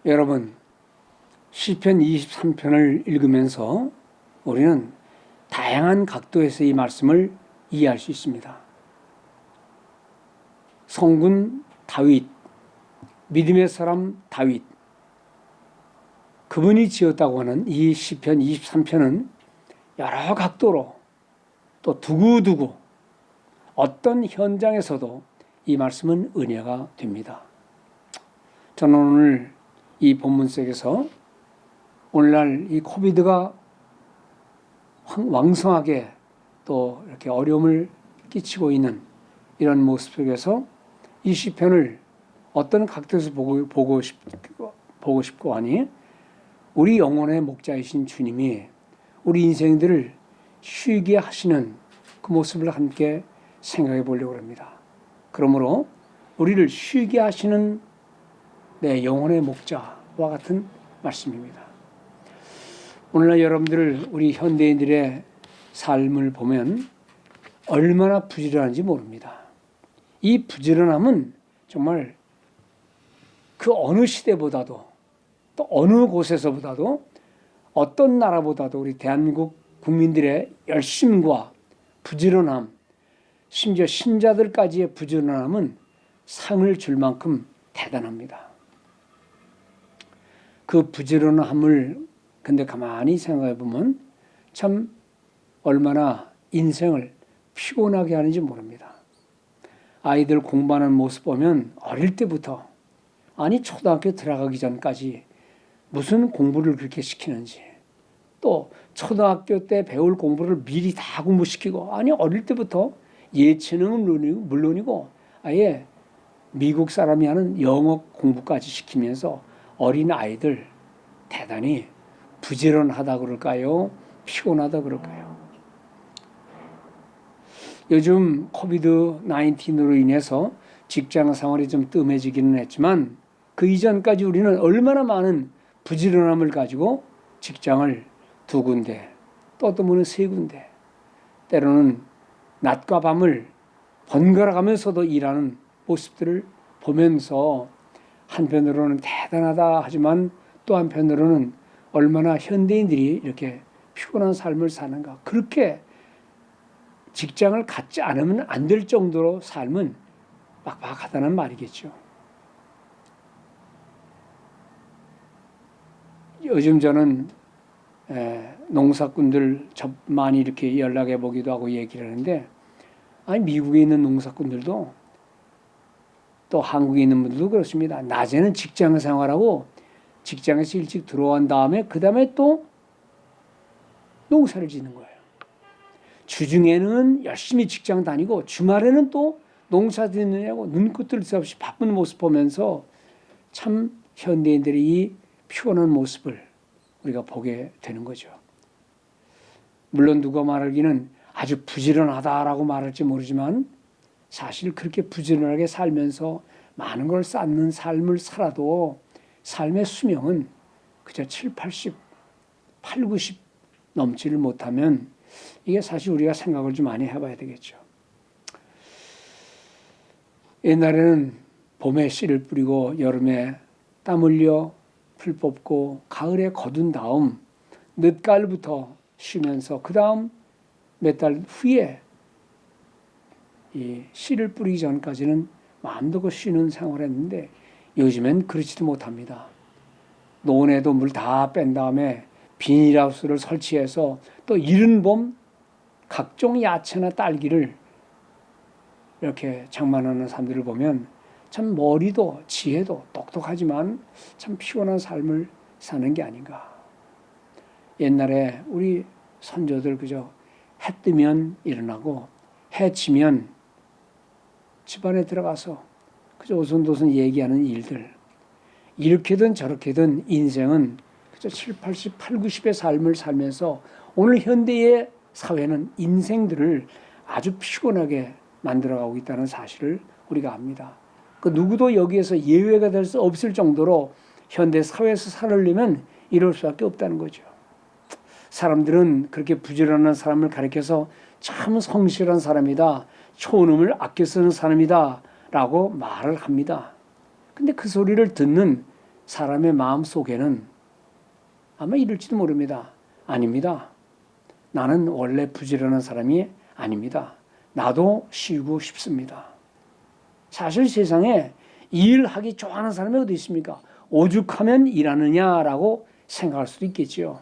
여러분, 시편 23편을 읽으면서 우리는 다양한 각도에서 이 말씀을 이해할 수 있습니다. 성군 다윗, 믿음의 사람 다윗, 그분이 지었다고 하는 이 시편 23편은 여러 각도로 또 두고두고 어떤 현장에서도 이 말씀은 은혜가 됩니다. 저는 오늘 이 본문 속에서 오늘날 이 코비드가 왕성하게 또 이렇게 어려움을 끼치고 있는 이런 모습 속에서 이 시편을 어떤 각도에서 보고 싶고 하니 우리 영혼의 목자이신 주님이 우리 인생들을 쉬게 하시는 그 모습을 함께 생각해 보려고 합니다. 그러므로 우리를 쉬게 하시는 내 영혼의 목자와 같은 말씀입니다. 오늘날 여러분들 우리 현대인들의 삶을 보면 얼마나 부지런한지 모릅니다. 이 부지런함은 정말 그 어느 시대보다도 또 어느 곳에서보다도 어떤 나라보다도 우리 대한민국 국민들의 열심과 부지런함, 심지어 신자들까지의 부지런함은 상을 줄 만큼 대단합니다. 그 부지런함을 근데 가만히 생각해 보면 참 얼마나 인생을 피곤하게 하는지 모릅니다. 아이들 공부하는 모습 보면 어릴 때부터 아니 초등학교 들어가기 전까지 무슨 공부를 그렇게 시키는지 또 초등학교 때 배울 공부를 미리 다 공부시키고 아니 어릴 때부터 예체능은 물론이고 아예 미국 사람이 하는 영어 공부까지 시키면서 어린 아이들 대단히 부지런하다 그럴까요? 피곤하다 그럴까요? 요즘 코비드 19으로 인해서 직장 생활이 좀 뜸해지기는 했지만 그 이전까지 우리는 얼마나 많은 부지런함을 가지고 직장을 두 군데, 또 어떤 세 군데, 때로는 낮과 밤을 번갈아 가면서도 일하는 모습들을 보면서 한편으로는 대단하다 하지만 또 한편으로는 얼마나 현대인들이 이렇게 피곤한 삶을 사는가. 그렇게 직장을 갖지 않으면 안 될 정도로 삶은 빡빡하다는 말이겠죠. 요즘 저는 농사꾼들 많이 이렇게 연락해 보기도 하고 얘기를 하는데 아니 미국에 있는 농사꾼들도 또 한국에 있는 분들도 그렇습니다. 낮에는 직장 생활하고 직장에서 일찍 들어온 다음에 그 다음에 또 농사를 짓는 거예요. 주중에는 열심히 직장 다니고 주말에는 또 농사 짓느냐고 눈끝을 새 없이 바쁜 모습 보면서 참 현대인들의 이 피곤한 모습을 우리가 보게 되는 거죠. 물론 누가 말하기는 아주 부지런하다라고 말할지 모르지만 사실 그렇게 부지런하게 살면서 많은 걸 쌓는 삶을 살아도 삶의 수명은 그저 7, 80, 8, 90 넘지를 못하면 이게 사실 우리가 생각을 좀 많이 해봐야 되겠죠. 옛날에는 봄에 씨를 뿌리고 여름에 땀 흘려 풀 뽑고 가을에 거둔 다음 늦가을부터 쉬면서 그 다음 몇 달 후에 이 씨를 뿌리기 전까지는 마음대로 쉬는 생활을 했는데 요즘엔 그렇지도 못합니다. 논에도 물 다 뺀 다음에 비닐하우스를 설치해서 또 이른 봄 각종 야채나 딸기를 이렇게 장만하는 사람들을 보면 참 머리도 지혜도 똑똑하지만 참 피곤한 삶을 사는 게 아닌가. 옛날에 우리 선조들 그저 해 뜨면 일어나고 해 지면 집안에 들어가서 그저 오손도손 얘기하는 일들 이렇게든 저렇게든 인생은 그저 7, 80, 8, 90의 삶을 살면서 오늘 현대의 사회는 인생들을 아주 피곤하게 만들어가고 있다는 사실을 우리가 압니다. 그 누구도 여기에서 예외가 될 수 없을 정도로 현대 사회에서 살으려면 이럴 수밖에 없다는 거죠. 사람들은 그렇게 부지런한 사람을 가리켜서 참 성실한 사람이다, 초음을 아껴 쓰는 사람이다 라고 말을 합니다. 근데 그 소리를 듣는 사람의 마음 속에는 아마 이럴지도 모릅니다. 아닙니다. 나는 원래 부지런한 사람이 아닙니다. 나도 쉬고 싶습니다. 사실 세상에 일하기 좋아하는 사람이 어디 있습니까? 오죽하면 일하느냐라고 생각할 수도 있겠지요.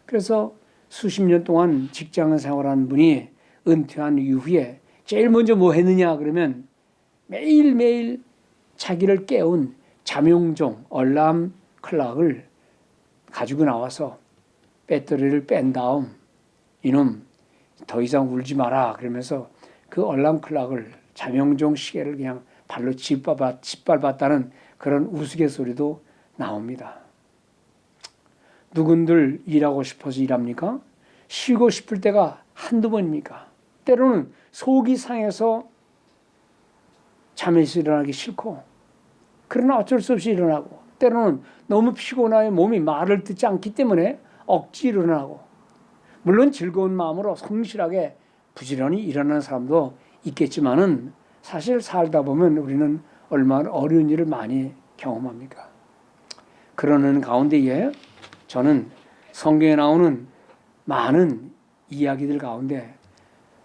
그래서 수십 년 동안 직장 생활하는 분이 은퇴한 이후에 제일 먼저 뭐 했느냐 그러면 매일매일 자기를 깨운 잠용종 얼람 클락을 가지고 나와서 배터리를 뺀 다음 이놈 더 이상 울지 마라 그러면서 그 얼람 클락을 잠용종 시계를 그냥 발로 짓밟았다는 그런 우스갯소리도 나옵니다. 누군들 일하고 싶어서 일합니까? 쉬고 싶을 때가 한두 번입니까? 때로는 속이 상해서 잠에서 일어나기 싫고 그러나 어쩔 수 없이 일어나고 때로는 너무 피곤하여 몸이 말을 듣지 않기 때문에 억지 일어나고 물론 즐거운 마음으로 성실하게 부지런히 일어나는 사람도 있겠지만은 사실 살다 보면 우리는 얼마나 어려운 일을 많이 경험합니까? 그러는 가운데에 저는 성경에 나오는 많은 이야기들 가운데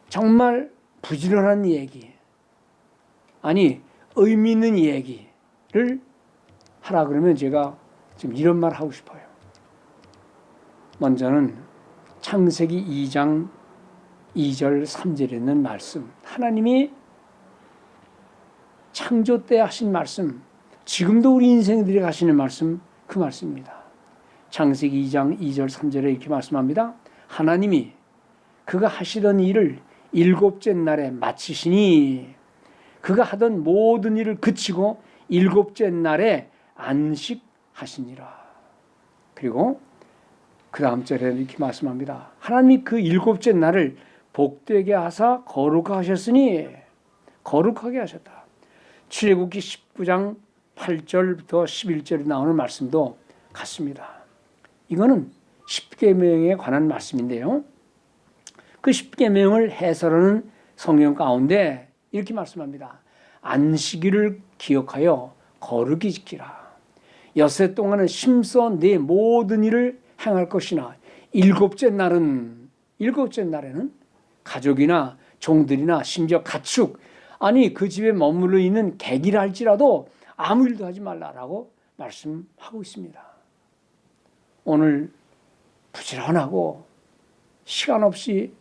정말 부지런한 얘기, 아니 의미 있는 얘기를 하라 그러면 제가 지금 이런 말 하고 싶어요. 먼저는 창세기 2장 2절 3절에 있는 말씀, 하나님이 창조 때 하신 말씀, 지금도 우리 인생들이 하시는 말씀, 그 말씀입니다. 창세기 2장 2절 3절에 이렇게 말씀합니다. 하나님이 그가 하시던 일을 일곱째 날에 마치시니 그가 하던 모든 일을 그치고 일곱째 날에 안식하시니라. 그리고 그 다음 절에 이렇게 말씀합니다. 하나님이 그 일곱째 날을 복되게 하사 거룩하셨으니 거룩하게 하셨다. 출애굽기 19장 8절부터 11절에 나오는 말씀도 같습니다. 이거는 십계명에 관한 말씀인데요. 그 십계명을 해설하는 성경 가운데 이렇게 말씀합니다. 안식일을 기억하여 거룩히 지키라. 엿새 동안은 심써 네 모든 일을 행할 것이나 일곱째 날에는 가족이나 종들이나 심지어 가축 아니 그 집에 머물러 있는 객이라 할지라도 아무 일도 하지 말라라고 말씀하고 있습니다. 오늘 부지런하고 시간 없이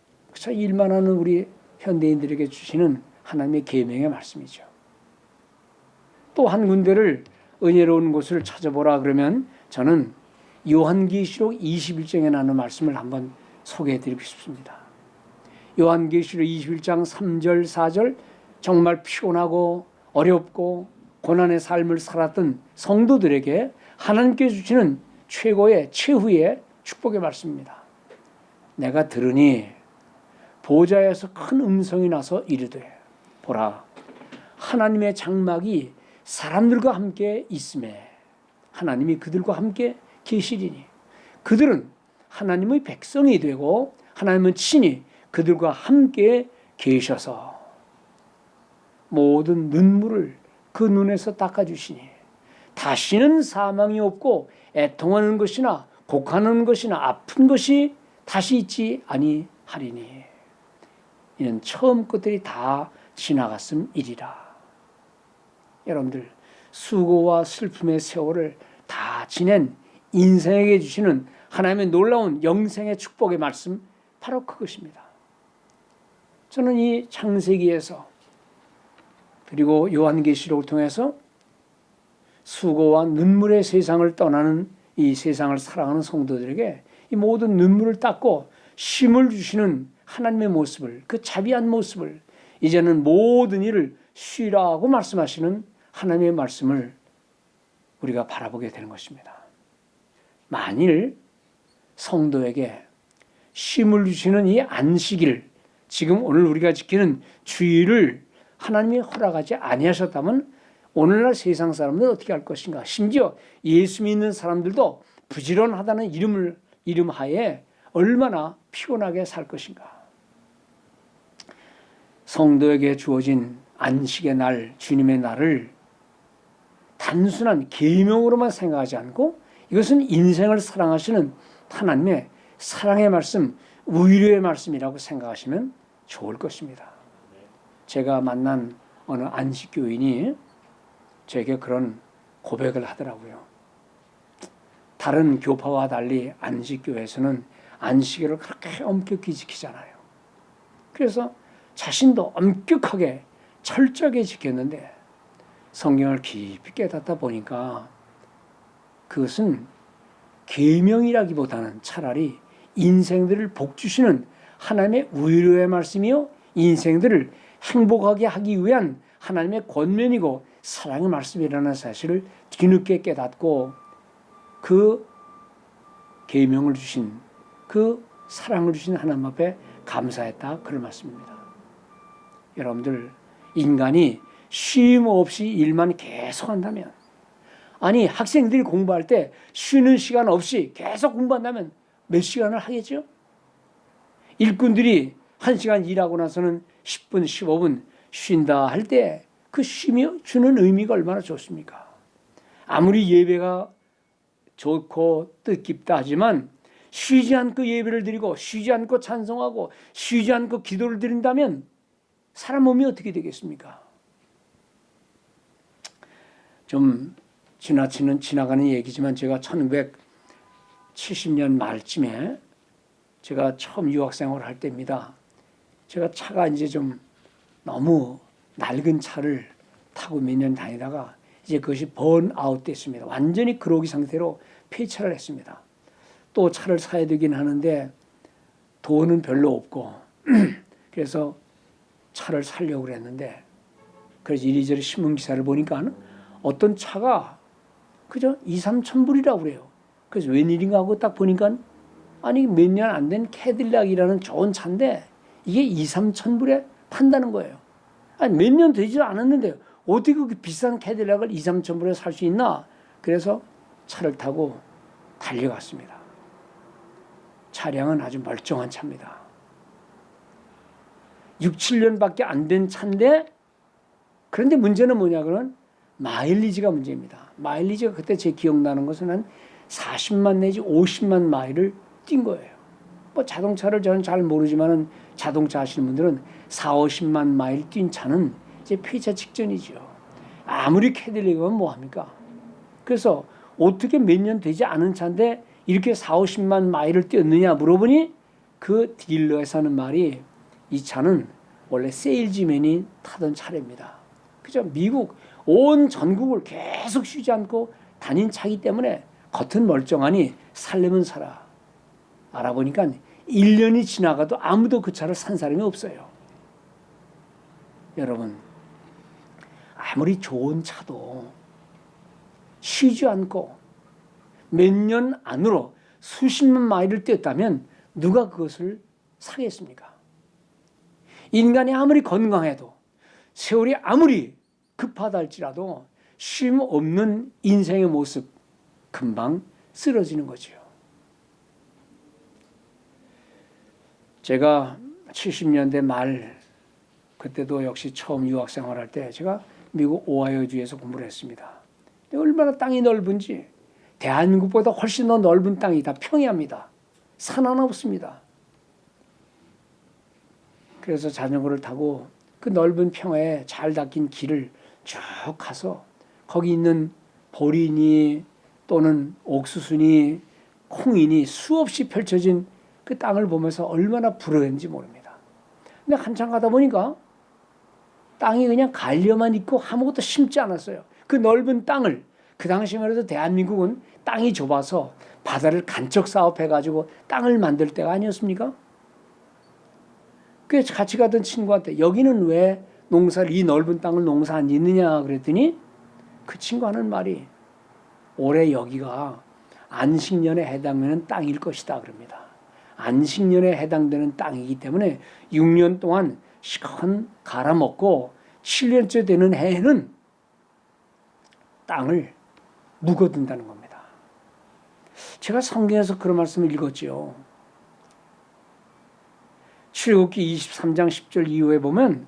일만 하는 우리 현대인들에게 주시는 하나님의 계명의 말씀이죠. 또 한 군데를 은혜로운 곳을 찾아보라 그러면 저는 요한계시록 21장에 나오는 말씀을 한번 소개해드리고 싶습니다. 요한계시록 21장 3절 4절 정말 피곤하고 어렵고 고난의 삶을 살았던 성도들에게 하나님께 주시는 최후의 축복의 말씀입니다. 내가 들으니 보좌에서 큰 음성이 나서 이르되 보라 하나님의 장막이 사람들과 함께 있음에 하나님이 그들과 함께 계시리니 그들은 하나님의 백성이 되고 하나님은 친히 그들과 함께 계셔서 모든 눈물을 그 눈에서 닦아주시니 다시는 사망이 없고 애통하는 것이나 곡하는 것이나 아픈 것이 다시 있지 아니하리니 이는 처음 것들이 다 지나갔음 이리라. 여러분들 수고와 슬픔의 세월을 다 지낸 인생에게 주시는 하나님의 놀라운 영생의 축복의 말씀 바로 그것입니다. 저는 이 창세기에서 그리고 요한계시록을 통해서 수고와 눈물의 세상을 떠나는 이 세상을 사랑하는 성도들에게 이 모든 눈물을 닦고 쉼을 주시는 하나님의 모습을 그 자비한 모습을 이제는 모든 일을 쉬라고 말씀하시는 하나님의 말씀을 우리가 바라보게 되는 것입니다. 만일 성도에게 쉼을 주시는 이 안식일 지금 오늘 우리가 지키는 주일을 하나님이 허락하지 아니하셨다면 오늘날 세상 사람들은 어떻게 할 것인가? 심지어 예수 믿는 사람들도 부지런하다는 이름 하에 얼마나 피곤하게 살 것인가? 성도에게 주어진 안식의 날, 주님의 날을 단순한 계명으로만 생각하지 않고 이것은 인생을 사랑하시는 하나님의 사랑의 말씀, 위로의 말씀이라고 생각하시면 좋을 것입니다. 제가 만난 어느 안식교인이 저에게 그런 고백을 하더라고요. 다른 교파와 달리 안식교에서는 안식일을 그렇게 엄격히 지키잖아요. 그래서 자신도 엄격하게 철저하게 지켰는데 성경을 깊이 깨닫다 보니까 그것은 계명이라기보다는 차라리 인생들을 복주시는 하나님의 위로의 말씀이요 인생들을 행복하게 하기 위한 하나님의 권면이고 사랑의 말씀이라는 사실을 뒤늦게 깨닫고 그 계명을 주신 그 사랑을 주신 하나님 앞에 감사했다 그런 말씀입니다. 여러분들 인간이 쉼 없이 일만 계속 한다면 아니 학생들이 공부할 때 쉬는 시간 없이 계속 공부한다면 몇 시간을 하겠죠? 일꾼들이 1시간 일하고 나서는 10분, 15분 쉰다 할 때 그 쉼이 주는 의미가 얼마나 좋습니까? 아무리 예배가 좋고 뜻깊다 하지만 쉬지 않고 예배를 드리고 쉬지 않고 찬송하고 쉬지 않고 기도를 드린다면 사람 몸이 어떻게 되겠습니까? 좀 지나가는 얘기지만 제가 1970년 말쯤에 제가 처음 유학생활을 할 때입니다. 제가 차가 이제 좀 너무 낡은 차를 타고 몇 년 다니다가 이제 그것이 번아웃 됐습니다. 완전히 그러기 상태로 폐차를 했습니다. 또 차를 사야 되긴 하는데 돈은 별로 없고 그래서 차를 사려고 그랬는데 그래서 이리저리 신문기사를 보니까 어떤 차가 그저 2-3천 불이라고 그래요. 그래서 웬일인가 하고 딱 보니까 아니 몇 년 안 된 캐딜락이라는 좋은 차인데 이게 2-3천 불에 판다는 거예요. 아니 몇 년 되지도 않았는데 어떻게 그 비싼 캐딜락을 2-3천 불에 살 수 있나? 그래서 차를 타고 달려갔습니다. 차량은 아주 멀쩡한 차입니다. 6-7년밖에 안 된 차인데 그런데 문제는 뭐냐고는 마일리지가 문제입니다. 마일리지가 그때 제 기억나는 것은 한 40만 내지 50만 마일을 뛴 거예요. 뭐 자동차를 저는 잘 모르지만은 자동차 하시는 분들은 40-50만 마일 뛴 차는 이제 폐차 직전이죠. 아무리 캐딜릭이면 뭐합니까? 그래서 어떻게 몇 년 되지 않은 차인데 이렇게 40-50만 마일을 뛰었느냐 물어보니 그 딜러에서 하는 말이 이 차는 원래 세일즈맨이 타던 차랍니다. 그죠? 미국 온 전국을 계속 쉬지 않고 다닌 차이기 때문에 겉은 멀쩡하니 살려면 살아. 알아보니까 1년이 지나가도 아무도 그 차를 산 사람이 없어요. 여러분 아무리 좋은 차도 쉬지 않고 몇 년 안으로 수십만 마일을 뛰었다면 누가 그것을 사겠습니까? 인간이 아무리 건강해도 세월이 아무리 급하다 할지라도 쉼 없는 인생의 모습 금방 쓰러지는 거죠. 제가 70년대 말 그때도 역시 처음 유학 생활할 때 제가 미국 오하이오주에서 공부를 했습니다. 얼마나 땅이 넓은지 대한민국보다 훨씬 더 넓은 땅이 다 평야입니다. 산 하나 없습니다. 그래서 자전거를 타고 그 넓은 평야에 잘 닦인 길을 쭉 가서 거기 있는 보리니 또는 옥수수니 콩이니 수없이 펼쳐진 그 땅을 보면서 얼마나 부러웠는지 모릅니다. 근데 한참 가다 보니까 땅이 그냥 갈려만 있고 아무것도 심지 않았어요. 그 넓은 땅을 그 당시만 해도 대한민국은 땅이 좁아서 바다를 간척 사업해가지고 땅을 만들 때가 아니었습니까? 그래서 같이 가던 친구한테 여기는 왜 농사를 이 넓은 땅을 농사 안 짓느냐 그랬더니 그 친구 하는 말이 올해 여기가 안식년에 해당되는 땅일 것이다 그럽니다. 안식년에 해당되는 땅이기 때문에 6년 동안 시컷 갈아먹고 7년째 되는 해에는 땅을 묵어둔다는 겁니다. 제가 성경에서 그런 말씀을 읽었지요. 출애굽기 23장 10절 이후에 보면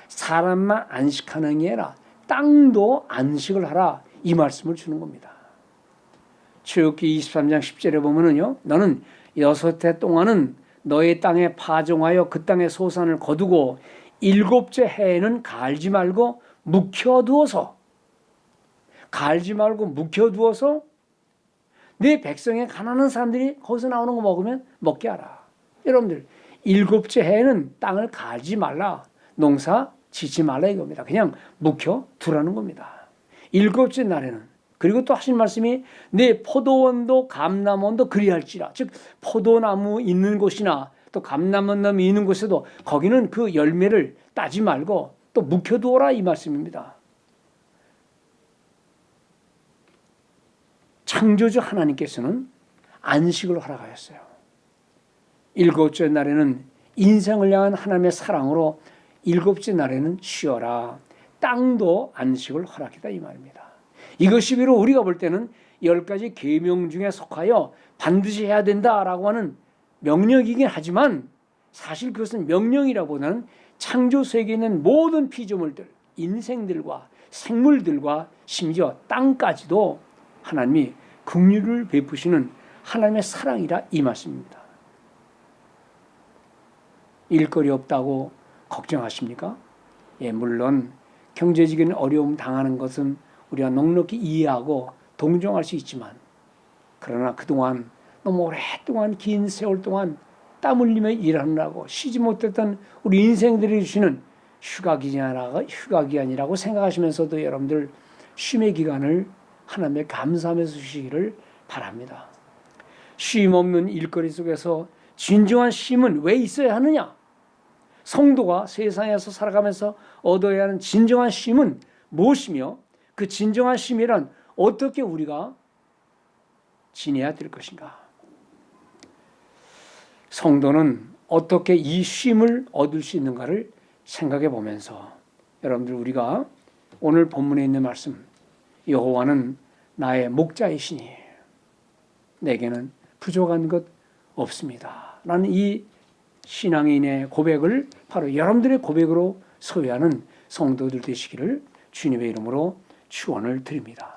사람만 안식하는 게 아니라 땅도 안식을 하라 이 말씀을 주는 겁니다. 출애굽기 23장 10절에 보면은요, 너는 6해 동안은 너의 땅에 파종하여 그 땅의 소산을 거두고 7째 해에는 갈지 말고 묵혀두어서 내 백성의 가난한 사람들이 거기서 나오는 거 먹으면 먹게 하라. 여러분들 7째 해에는 땅을 갈지 말라, 농사 짓지 말라 이겁니다. 그냥 묵혀두라는 겁니다. 7째 날에는. 그리고 또 하신 말씀이 내 포도원도 감람원도 그리할지라. 즉 포도나무 있는 곳이나 또 감람나무 있는 곳에도 거기는 그 열매를 따지 말고 또 묵혀두어라 이 말씀입니다. 창조주 하나님께서는 안식을 허락하였어요. 7째 날에는 인생을 향한 하나님의 사랑으로 7째 날에는 쉬어라. 땅도 안식을 허락했다 이 말입니다. 이것이 비록 우리가 볼 때는 10가지 계명 중에 속하여 반드시 해야 된다라고 하는 명령이긴 하지만 사실 그것은 명령이라보다는 창조 세계에 있는 모든 피조물들, 인생들과 생물들과 심지어 땅까지도 하나님이 긍휼을 베푸시는 하나님의 사랑이라 이 말씀입니다. 일거리 없다고 걱정하십니까? 예, 물론 경제적인 어려움 당하는 것은 우리가 넉넉히 이해하고 동정할 수 있지만, 그러나 그동안 너무 오랫동안 긴 세월 동안 땀 흘리며 일하느라고 쉬지 못했던 우리 인생들이 주시는 휴가 기간이라고 생각하시면서도 여러분들 쉼의 기간을 하나님의 감사하면서 쉬기를 바랍니다. 쉼 없는 일거리 속에서 진정한 쉼은 왜 있어야 하느냐? 성도가 세상에서 살아가면서 얻어야 하는 진정한 쉼은 무엇이며 그 진정한 쉼이란 어떻게 우리가 지내야 될 것인가? 성도는 어떻게 이 쉼을 얻을 수 있는가를 생각해 보면서 여러분들 우리가 오늘 본문에 있는 말씀, 여호와는 나의 목자이시니 내게는 부족한 것 없습니다 라는 이 신앙인의 고백을 바로 여러분들의 고백으로 소유하는 성도들 되시기를 주님의 이름으로 축원을 드립니다.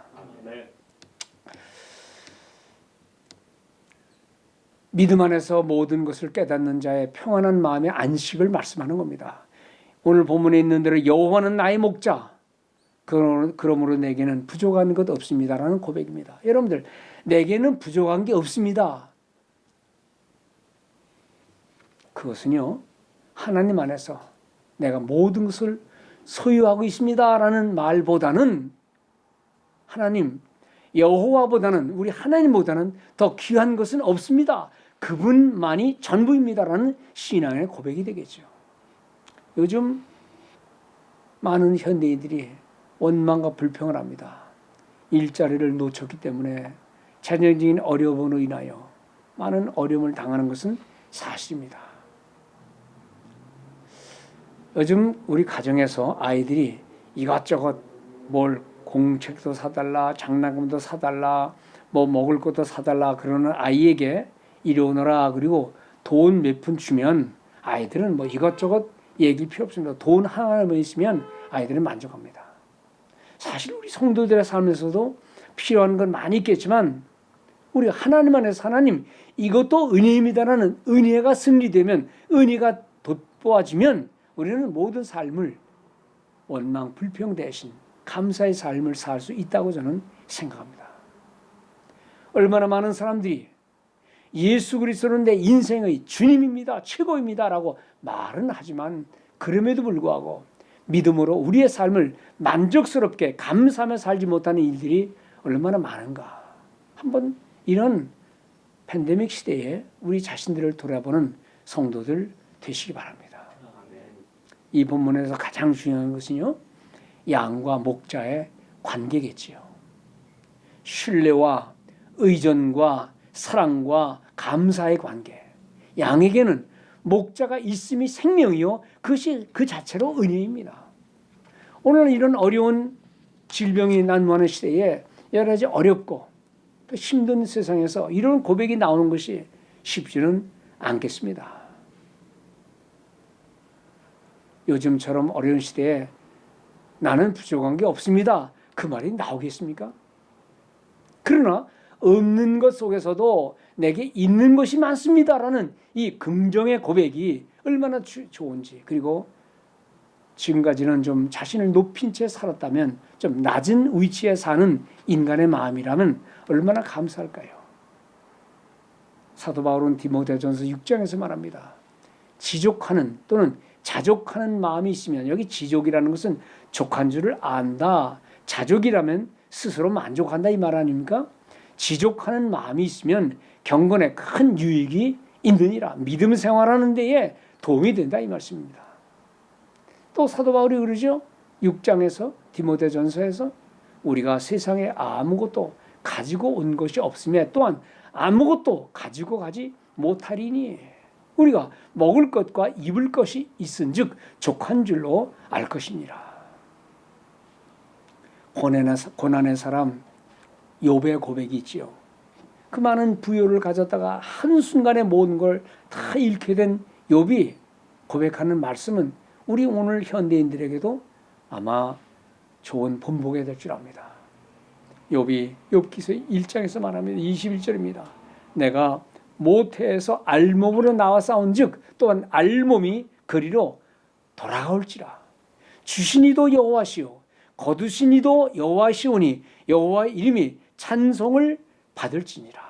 믿음 안에서 모든 것을 깨닫는 자의 평안한 마음의 안식을 말씀하는 겁니다. 오늘 본문에 있는 대로 여호와는 나의 목자, 그러므로 내게는 부족한 것 없습니다라는 고백입니다. 여러분들, 내게는 부족한 게 없습니다. 그것은요, 하나님 안에서 내가 모든 것을 소유하고 있습니다라는 말보다는 하나님, 여호와보다는, 우리 하나님보다는 더 귀한 것은 없습니다. 그분만이 전부입니다라는 신앙의 고백이 되겠죠. 요즘 많은 현대인들이 원망과 불평을 합니다. 일자리를 놓쳤기 때문에 자녀적인 어려움으로 인하여 많은 어려움을 당하는 것은 사실입니다. 요즘 우리 가정에서 아이들이 이것저것 뭘 공책도 사달라, 장난감도 사달라, 뭐 먹을 것도 사달라 그러는 아이에게 이리 오너라, 그리고 돈 몇 푼 주면 아이들은 뭐 이것저것 얘기 필요 없습니다. 돈 하나만 있으면 아이들은 만족합니다. 사실 우리 성도들의 삶에서도 필요한 건 많이 있겠지만 우리 하나님 안에서 하나님 이것도 은혜입니다라는 은혜가 승리되면, 은혜가 돋보아지면 우리는 모든 삶을 원망 불평 대신 감사의 삶을 살 수 있다고 저는 생각합니다. 얼마나 많은 사람들이 예수 그리스도는 내 인생의 주님입니다, 최고입니다 라고 말은 하지만 그럼에도 불구하고 믿음으로 우리의 삶을 만족스럽게 감사하며 살지 못하는 일들이 얼마나 많은가. 한번 이런 팬데믹 시대에 우리 자신들을 돌아보는 성도들 되시기 바랍니다. 이 본문에서 가장 중요한 것은요, 양과 목자의 관계겠지요. 신뢰와 의존과 사랑과 감사의 관계. 양에게는 목자가 있음이 생명이요, 그것이 그 자체로 은혜입니다. 오늘 이런 어려운 질병이 난무하는 시대에 여러 가지 어렵고 또 힘든 세상에서 이런 고백이 나오는 것이 쉽지는 않겠습니다. 요즘처럼 어려운 시대에 나는 부족한 게 없습니다, 그 말이 나오겠습니까? 그러나 없는 것 속에서도 내게 있는 것이 많습니다라는 이 긍정의 고백이 얼마나 좋은지, 그리고 지금까지는 좀 자신을 높인 채 살았다면 좀 낮은 위치에 사는 인간의 마음이라면 얼마나 감사할까요? 사도 바울은 디모데전서 6장에서 말합니다. 지족하는 또는 자족하는 마음이 있으면, 여기 지족이라는 것은 족한 줄을 안다, 자족이라면 스스로 만족한다 이 말 아닙니까? 지족하는 마음이 있으면 경건에 큰 유익이 있느니라, 믿음 생활하는 데에 도움이 된다 이 말씀입니다. 또 사도 바울이 그러죠. 6장에서 디모데전서에서 우리가 세상에 아무것도 가지고 온 것이 없음에 또한 아무것도 가지고 가지 못하리니 우리가 먹을 것과 입을 것이 있은즉 족한 줄로 알 것이니라. 고난의 사람 욥의 고백이 있지요. 그 많은 부요를 가졌다가 한순간에 모든 걸 다 잃게 된 욥이 고백하는 말씀은 우리 오늘 현대인들에게도 아마 좋은 본보게 될 줄 압니다. 욥이 욥기서 1장에서 말합니다. 21절입니다. 내가 모태에서 알몸으로 나와 싸운즉 또한 알몸이 그리로 돌아올지라. 주신 이도 여호와시오 거두신 이도 여호와시오니 여호와의 이름이 찬송을 받을지니라.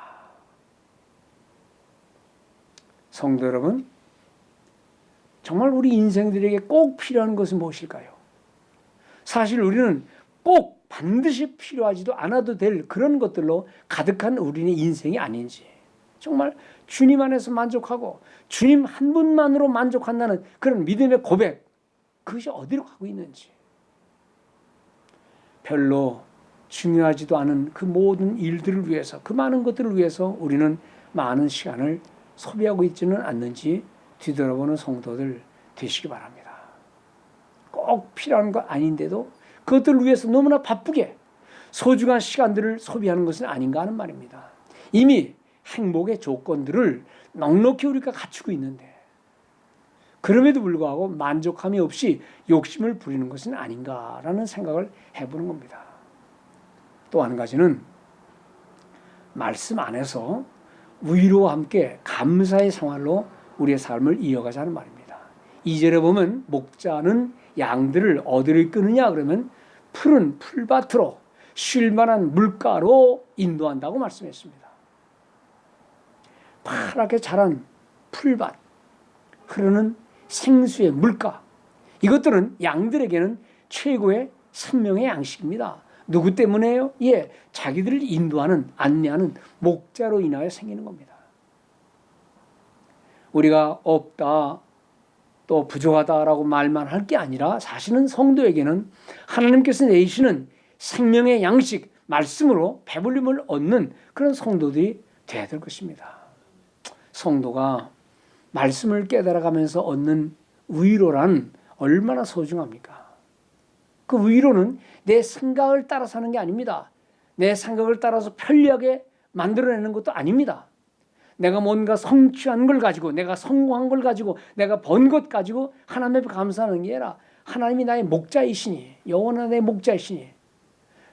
성도 여러분, 정말 우리 인생들에게 꼭 필요한 것은 무엇일까요? 사실 우리는 꼭 반드시 필요하지도 않아도 될 그런 것들로 가득한 우리의 인생이 아닌지, 정말 주님 안에서 만족하고 주님 한 분만으로 만족한다는 그런 믿음의 고백, 그것이 어디로 가고 있는지, 별로 중요하지도 않은 그 모든 일들을 위해서, 그 많은 것들을 위해서 우리는 많은 시간을 소비하고 있지는 않는지 뒤돌아보는 성도들 되시기 바랍니다. 꼭 필요한 거 아닌데도 그것들을 위해서 너무나 바쁘게 소중한 시간들을 소비하는 것은 아닌가 하는 말입니다. 이미 행복의 조건들을 넉넉히 우리가 갖추고 있는데 그럼에도 불구하고 만족함이 없이 욕심을 부리는 것은 아닌가라는 생각을 해보는 겁니다. 또 한 가지는 말씀 안에서 위로와 함께 감사의 생활로 우리의 삶을 이어가자는 말입니다. 2절에 보면 목자는 양들을 어디로 이끄느냐 그러면 푸른 풀밭으로 쉴만한 물가로 인도한다고 말씀했습니다. 파랗게 자란 풀밭, 흐르는 생수의 물가, 이것들은 양들에게는 최고의 생명의 양식입니다. 누구 때문에요? 자기들을 인도하는, 안내하는 목자로 인하여 생기는 겁니다. 우리가 없다, 또 부족하다라고 말만 할 게 아니라 사실은 성도에게는 하나님께서 내시는 생명의 양식, 말씀으로 배불림을 얻는 그런 성도들이 되어야 될 것입니다. 성도가 말씀을 깨달아가면서 얻는 위로란 얼마나 소중합니까? 그 위로는 내 생각을 따라 사는 게 아닙니다. 내 생각을 따라서 편리하게 만들어내는 것도 아닙니다. 내가 뭔가 성취한 걸 가지고, 내가 성공한 걸 가지고, 내가 번 것 가지고 하나님 앞에 감사하는 게 아니라 하나님이 나의 목자이시니, 영원한 내 목자이시니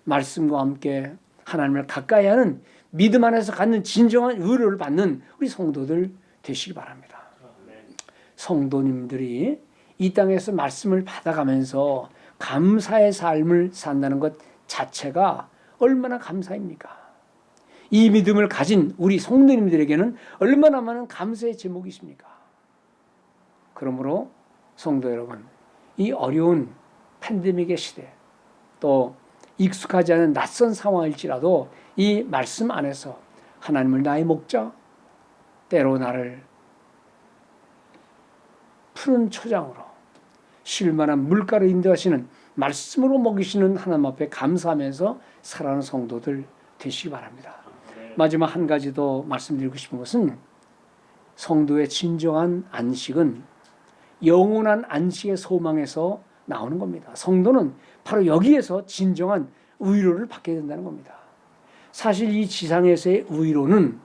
말씀과 함께 하나님을 가까이 하는 믿음 안에서 갖는 진정한 위로를 받는 우리 성도들 되시기 바랍니다. 성도님들이 이 땅에서 말씀을 받아가면서 감사의 삶을 산다는 것 자체가 얼마나 감사입니까? 이 믿음을 가진 우리 성도님들에게는 얼마나 많은 감사의 제목이 있습니까? 그러므로 성도 여러분, 이 어려운 팬데믹의 시대, 또 익숙하지 않은 낯선 상황일지라도 이 말씀 안에서 하나님을 나의 목자, 때로 나를 푸른 초장으로 쉴만한 물가로 인도하시는 말씀으로 먹이시는 하나님 앞에 감사하면서 살아가는 성도들 되시기 바랍니다. 마지막 한 가지 더 말씀드리고 싶은 것은 성도의 진정한 안식은 영원한 안식의 소망에서 나오는 겁니다. 성도는 바로 여기에서 진정한 위로를 받게 된다는 겁니다. 사실 이 지상에서의 위로는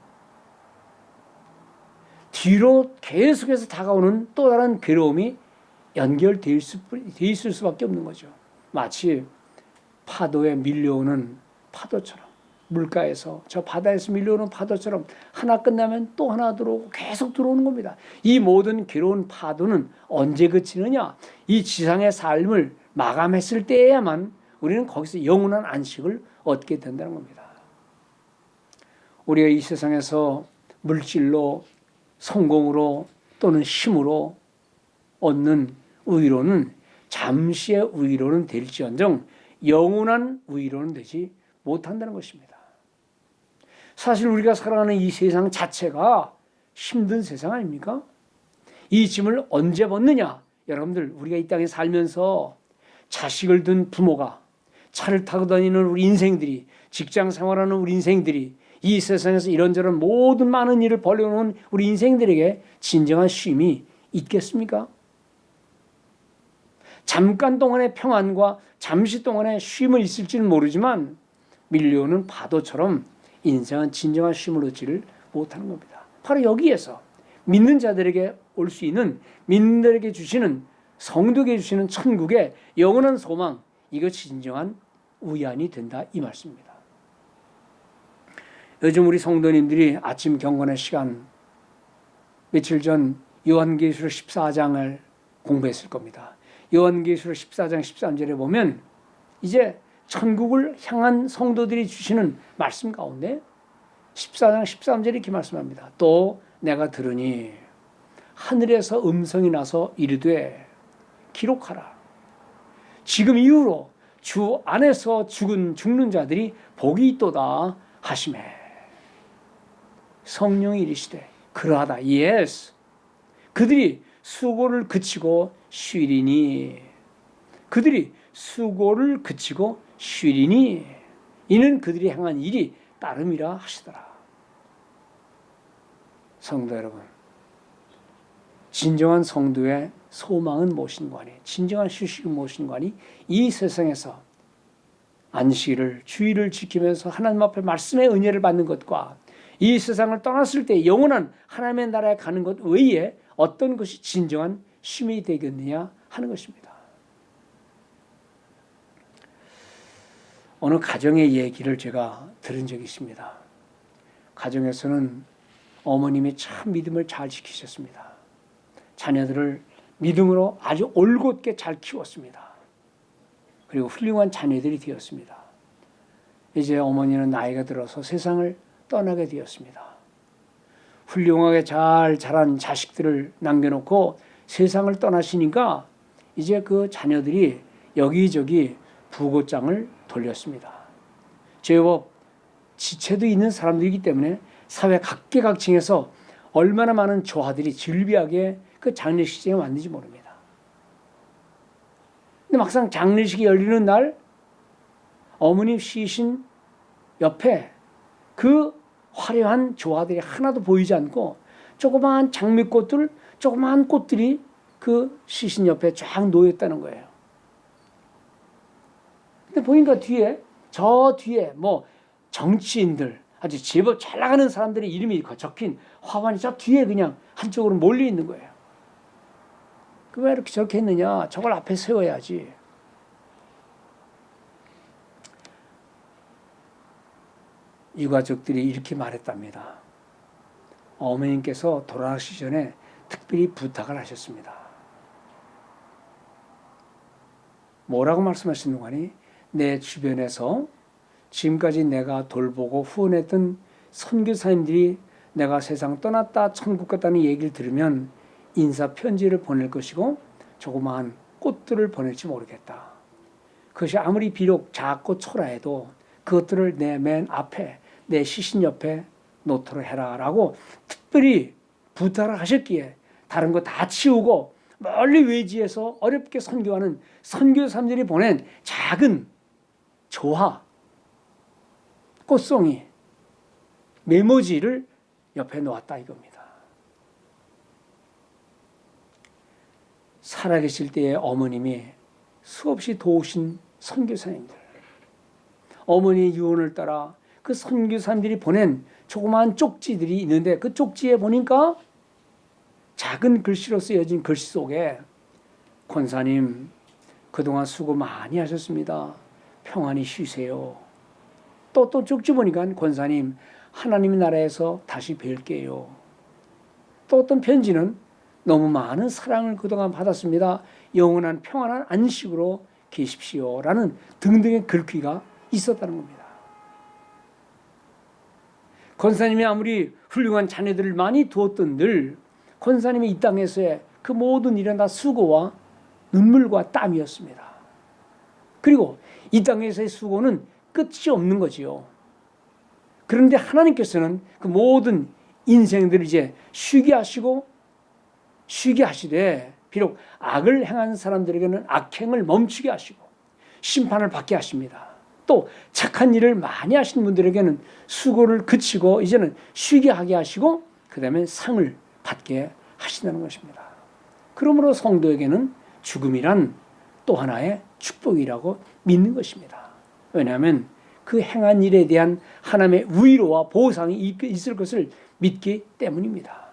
뒤로 계속해서 다가오는 또 다른 괴로움이 연결되어 있을 수밖에 없는 거죠. 마치 파도에 밀려오는 파도처럼, 물가에서 저 바다에서 밀려오는 파도처럼 하나 끝나면 또 하나 들어오고 계속 들어오는 겁니다. 이 모든 괴로운 파도는 언제 그치느냐? 이 지상의 삶을 마감했을 때에야만 우리는 거기서 영원한 안식을 얻게 된다는 겁니다. 우리가 이 세상에서 물질로, 성공으로 또는 힘으로 얻는 위로는 잠시의 위로는 될지언정 영원한 위로는 되지 못한다는 것입니다. 사실 우리가 살아가는 이 세상 자체가 힘든 세상 아닙니까? 이 짐을 언제 벗느냐? 여러분들, 우리가 이 땅에 살면서 자식을 둔 부모가, 차를 타고 다니는 우리 인생들이, 직장 생활하는 우리 인생들이, 이 세상에서 이런저런 모든 많은 일을 벌여놓은 우리 인생들에게 진정한 쉼이 있겠습니까? 잠깐 동안의 평안과 잠시 동안의 쉼은 있을지는 모르지만 밀려오는 파도처럼 인생은 진정한 쉼을 얻지를 못하는 겁니다. 바로 여기에서 믿는 자들에게 올 수 있는, 믿는 자들에게 주시는, 성도에게 주시는 천국의 영원한 소망, 이것이 진정한 위안이 된다, 이 말씀입니다. 요즘 우리 성도님들이 아침 경건의 시간, 며칠 전 요한계시록 14장을 공부했을 겁니다. 요한계시록 14장 13절에 보면 이제 천국을 향한 성도들이 주시는 말씀 가운데 14장 13절에 이렇게 말씀합니다. 또 내가 들으니 하늘에서 음성이 나서 이르되 기록하라. 지금 이후로 주 안에서 죽는 자들이 복이 있도다 하시매. 성령이 이르시되 그러하다. Yes. 그들이 수고를 그치고 쉬리니. 그들이 수고를 그치고 쉬리니 이는 그들이 행한 일이 따름이라 하시더라. 성도 여러분, 진정한 성도의 소망은 무엇인가니, 진정한 휴식은 무엇인가니, 이 세상에서 안식일을, 주일을 지키면서 하나님 앞에 말씀의 은혜를 받는 것과 이 세상을 떠났을 때 영원한 하나님의 나라에 가는 것 외에 어떤 것이 진정한 쉼이 되겠느냐 하는 것입니다. 어느 가정의 얘기를 제가 들은 적이 있습니다. 가정에서는 어머님이 참 믿음을 잘 지키셨습니다. 자녀들을 믿음으로 아주 올곧게 잘 키웠습니다. 그리고 훌륭한 자녀들이 되었습니다. 이제 어머니는 나이가 들어서 세상을 떠나게 되었습니다. 훌륭하게 잘 자란 자식들을 남겨놓고 세상을 떠나시니까 이제 그 자녀들이 여기저기 부고장을 돌렸습니다. 제법 지체도 있는 사람들이기 때문에 사회 각계각층에서 얼마나 많은 조화들이 즐비하게 그 장례식장에 왔는지 모릅니다. 근데 막상 장례식이 열리는 날 어머님 시신 옆에 그 화려한 조화들이 하나도 보이지 않고 조그마한 장미꽃들, 조그마한 꽃들이 그 시신 옆에 쫙 놓였다는 거예요. 근데 보니까 저 뒤에 뭐 정치인들, 아주 제법 잘 나가는 사람들의 이름이 적힌 화환이 저 뒤에 그냥 한쪽으로 몰려 있는 거예요. 그 왜 이렇게 저렇게 했느냐? 저걸 앞에 세워야지. 유가족들이 이렇게 말했답니다. 어머님께서 돌아가시기 전에 특별히 부탁을 하셨습니다. 뭐라고 말씀하시는 거니? 내 주변에서 지금까지 내가 돌보고 후원했던 선교사님들이 내가 세상 떠났다 천국 갔다는 얘기를 들으면 인사 편지를 보낼 것이고 조그마한 꽃들을 보낼지 모르겠다. 그것이 아무리 비록 작고 초라해도 그것들을 내 맨 앞에 내 시신 옆에 놓도록 해라라고 특별히 부탁을 하셨기에 다른 거 다 치우고 멀리 외지에서 어렵게 선교하는 선교사님들이 보낸 작은 조화, 꽃송이, 메모지를 옆에 놓았다 이겁니다. 살아계실 때의 어머님이 수없이 도우신 선교사님들, 어머니의 유언을 따라 그 선교사님들이 보낸 조그마한 쪽지들이 있는데 그 쪽지에 보니까 작은 글씨로 쓰여진 글씨 속에 권사님 그동안 수고 많이 하셨습니다. 평안히 쉬세요. 또 쭉 집으니까 권사님 하나님 나라에서 다시 뵐게요. 또 어떤 편지는 너무 많은 사랑을 그동안 받았습니다. 영원한 평안한 안식으로 계십시오. 라는 등등의 글귀가 있었다는 겁니다. 권사님이 아무리 훌륭한 자녀들을 많이 두었던 늘 권사님이 이 땅에서의 그 모든 일은 다 수고와 눈물과 땀이었습니다. 그리고 이 땅에서의 수고는 끝이 없는 거지요. 그런데 하나님께서는 그 모든 인생들을 이제 쉬게 하시고 쉬게 하시되 비록 악을 행한 사람들에게는 악행을 멈추게 하시고 심판을 받게 하십니다. 또 착한 일을 많이 하신 분들에게는 수고를 그치고 이제는 쉬게 하게 하시고 그 다음에 상을 받게 하신다는 것입니다. 그러므로 성도에게는 죽음이란 또 하나의 축복이라고 믿는 것입니다. 왜냐하면 그 행한 일에 대한 하나님의 위로와 보상이 있을 것을 믿기 때문입니다.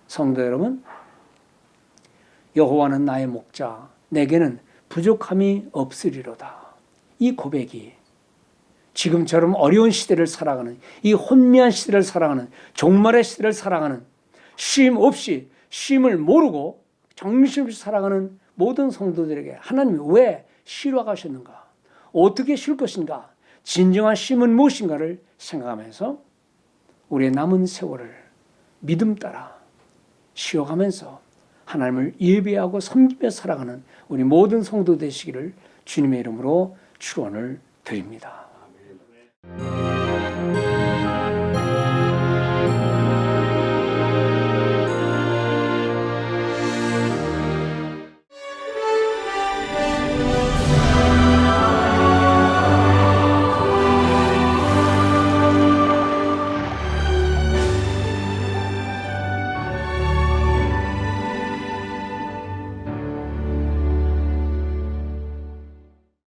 성도 여러분, 여호와는 나의 목자, 내게는 부족함이 없으리로다. 이 고백이 지금처럼 어려운 시대를 살아가는, 이 혼미한 시대를 살아가는, 종말의 시대를 살아가는, 쉼 없이 쉼을 모르고 정신없이 살아가는 모든 성도들에게 하나님이 왜 쉬라고 하셨는가? 어떻게 쉴 것인가? 진정한 쉼은 무엇인가를 생각하면서 우리의 남은 세월을 믿음 따라 쉬어가면서 하나님을 예배하고 섬기며 살아가는 우리 모든 성도 되시기를 주님의 이름으로 축원을 드립니다.